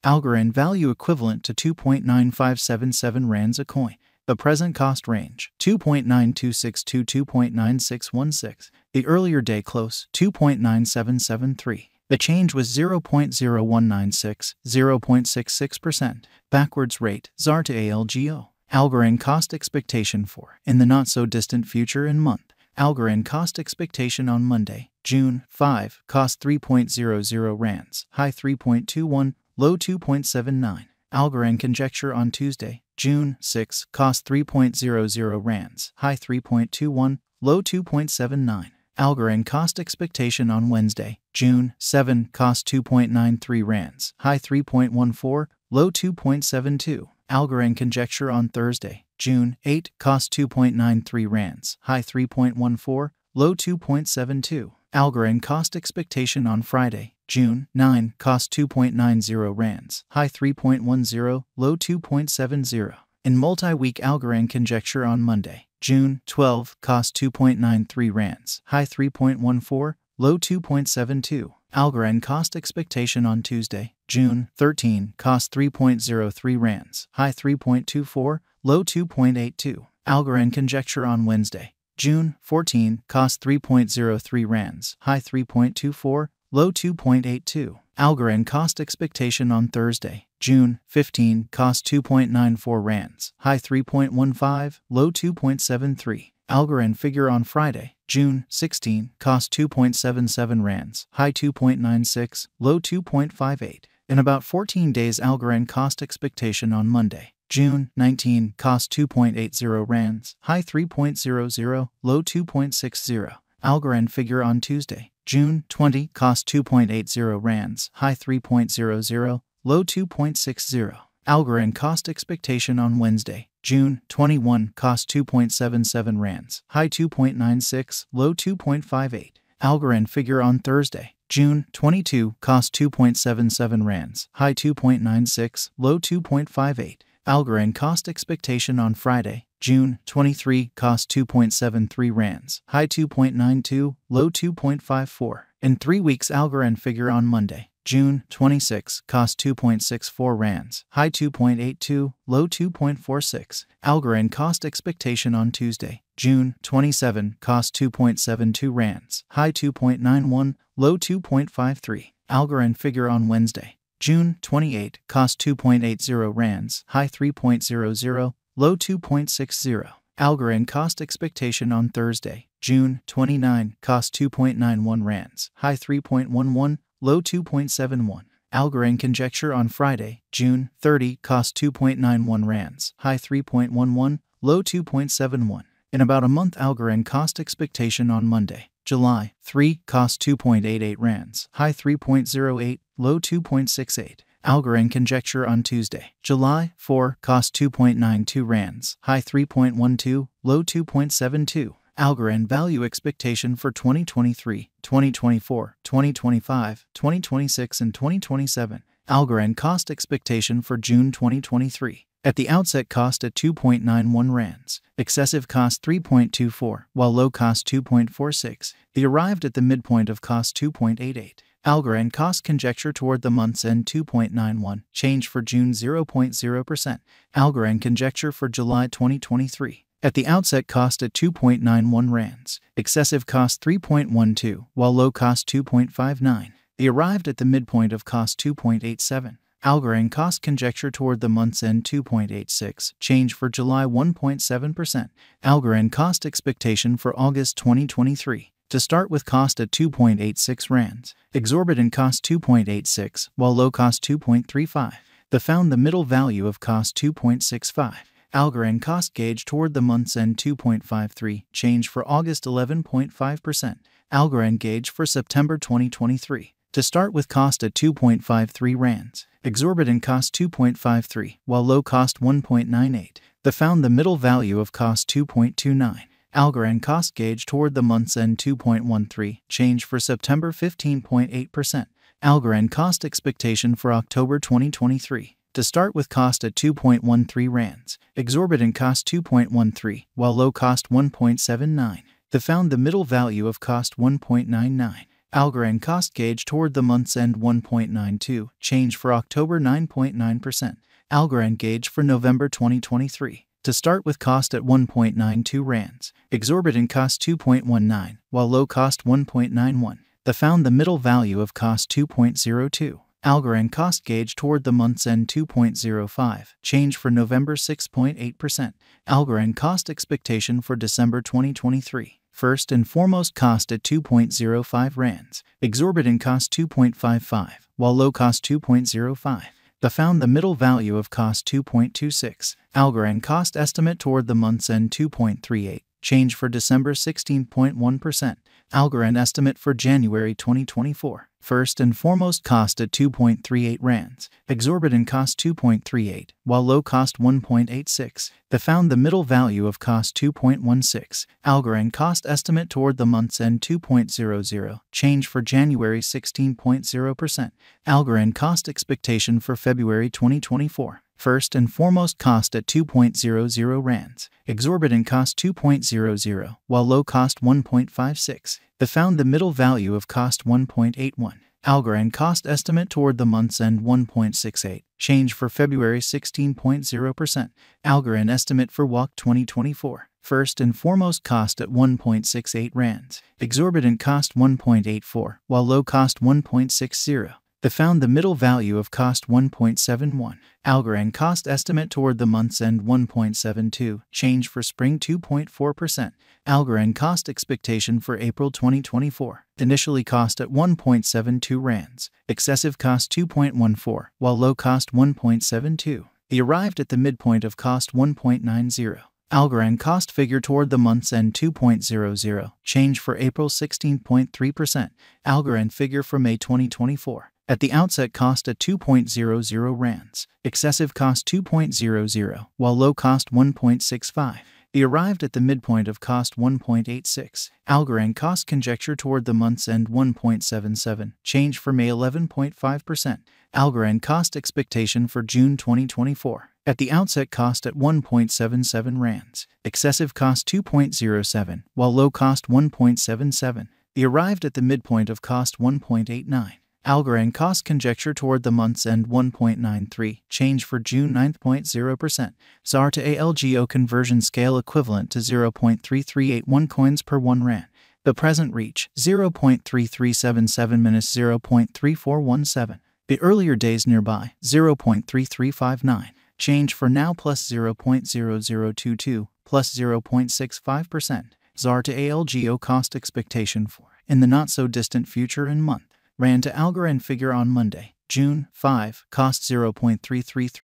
Algorand value equivalent to 2.9577 rands a coin. The present cost range, 2.9262 to 2.9616. The earlier day close, 2.9773. The change was 0.0196, 0.66%. Backwards rate, ZAR to ALGO. Algorand cost expectation for, in the not-so-distant future and month. Algorand cost expectation on Monday, June 5, cost 3.00 rands, high 3.21, low 2.79. Algorand conjecture on Tuesday, June 6, cost 3.00 rands, high 3.21, low 2.79. Algorand cost expectation on Wednesday, June 7, cost 2.93 rands, high 3.14, low 2.72. Algorand conjecture on Thursday, June 8, cost 2.93 rands, high 3.14, low 2.72. Algorand cost expectation on Friday, June 9, cost 2.90 rands, high 3.10, low 2.70. In multi-week Algorand conjecture on Monday, June 12, cost 2.93 rands, high 3.14, low 2.72. Algorand cost expectation on Tuesday, June 13, cost 3.03 rands, high 3.24, low 2.82. Algorand conjecture on Wednesday, June 14, cost 3.03 rands, high 3.24, low 2.82. Algorand cost expectation on Thursday, June 15, cost 2.94 rands, high 3.15, low 2.73. Algorand figure on Friday, June 16, cost 2.77 rands, high 2.96, low 2.58. In about 14 days Algorand cost expectation on Monday, June 19, cost 2.80 rands, high 3.00, low 2.60. Algorand figure on Tuesday, June 20, cost 2.80 rands, high 3.00, low 2.60. Algorand cost expectation on Wednesday, June 21, cost 2.77 rands, high 2.96, low 2.58. Algorand figure on Thursday, June 22, cost 2.77 rands, high 2.96, low 2.58. Algorand cost expectation on Friday, June 23, cost 2.73 rands, high 2.92, low 2.54. In 3 weeks Algorand figure on Monday, June 26, cost 2.64 rands, high 2.82, low 2.46. Algorand cost expectation on Tuesday, June 27, cost 2.72 rands, high 2.91, low 2.53. Algorand figure on Wednesday, June 28, cost 2.80 rands, high 3.00, low 2.60. Algorand cost expectation on Thursday, June 29, cost 2.91 rands, high 3.11, low 2.71. Algorand conjecture on Friday, June 30, cost 2.91 rands, high 3.11, low 2.71. In about a month Algorand cost expectation on Monday, July 3, cost 2.88 rands, high 3.08, low 2.68. Algorand conjecture on Tuesday, July 4, cost 2.92 rands, high 3.12, low 2.72. Algorand value expectation for 2023, 2024, 2025, 2026, and 2027. Algorand cost expectation for June 2023. At the outset cost at 2.91 rands, excessive cost 3.24, while low cost 2.46. They arrived at the midpoint of cost 2.88. Algorand cost conjecture toward the month's end 2.91, change for June 0.0%. Algorand conjecture for July 2023. At the outset cost at 2.91 rands, excessive cost 3.12, while low cost 2.59. They arrived at the midpoint of cost 2.87. Algorand cost conjecture toward the month's end 2.86, change for July 1.7%. Algorand cost expectation for August 2023. To start with cost at 2.86 rands, exorbitant cost 2.86, while low cost 2.35. They found the middle value of cost 2.65. Algorand cost gauge toward the month's end 2.53, change for August 11.5%. Algorand gauge for September 2023. To start with cost at 2.53 rands, exorbitant cost 2.53, while low cost 1.98. They found the middle value of cost 2.29. Algorand cost gauge toward the month's end 2.13, change for September 15.8%. Algorand cost expectation for October 2023. To start with cost at 2.13 rands, exorbitant cost 2.13, while low cost 1.79. They found the middle value of cost 1.99. Algorand cost gauge toward the month's end 1.92, change for October 9.9%. Algorand gauge for November 2023. To start with cost at 1.92 rands, exorbitant cost 2.19, while low cost 1.91. The found the middle value of cost 2.02. Algorand cost gauge toward the month's end 2.05, change for November 6.8%. Algorand cost expectation for December 2023. First and foremost cost at 2.05 rands, exorbitant cost 2.55, while low cost 2.05. The found the middle value of cost 2.26. Algorand cost estimate toward the month's end 2.38, change for December 16.1%. Algorand estimate for January 2024. First and foremost cost at 2.38 rands, exorbitant cost 2.38, while low cost 1.86. The found the middle value of cost 2.16. Algorand cost estimate toward the month's end 2.00, change for January 16.0%. Algorand cost expectation for February 2024. First and foremost cost at 2.00 rands, exorbitant cost 2.00, while low cost 1.56. The found the middle value of cost 1.81. Algorand cost estimate toward the month's end 1.68, change for February 16.0%. Algorand estimate for WAC 2024. First and foremost cost at 1.68 rands, exorbitant cost 1.84, while low cost 1.60. The found the middle value of cost 1.71. Algorand cost estimate toward the month's end 1.72, change for spring 2.4%. Algorand cost expectation for April 2024. Initially cost at 1.72 rands, excessive cost 2.14, while low cost 1.72. He arrived at the midpoint of cost 1.90. Algorand cost figure toward the month's end 2.00, change for April 16.3%. Algorand figure for May 2024. At the outset cost at 2.00 rands, excessive cost 2.00, while low cost 1.65. He arrived at the midpoint of cost 1.86. Algorand cost conjecture toward the month's end 1.77, change for May 11.5%. Algorand cost expectation for June 2024. At the outset cost at 1.77 rands, excessive cost 2.07, while low cost 1.77. He arrived at the midpoint of cost 1.89. Algorand cost conjecture toward the month's end 1.93, change for June 9.0%. ZAR to ALGO conversion scale equivalent to 0.3381 coins per 1 rand. The present reach 0.3377 minus 0.3417. The earlier days nearby 0.3359. Change for now plus 0.0022 plus 0.65%. ZAR to ALGO cost expectation for in the not so distant future and month. Rand to Algorand figure on Monday, June 5, cost 0.333.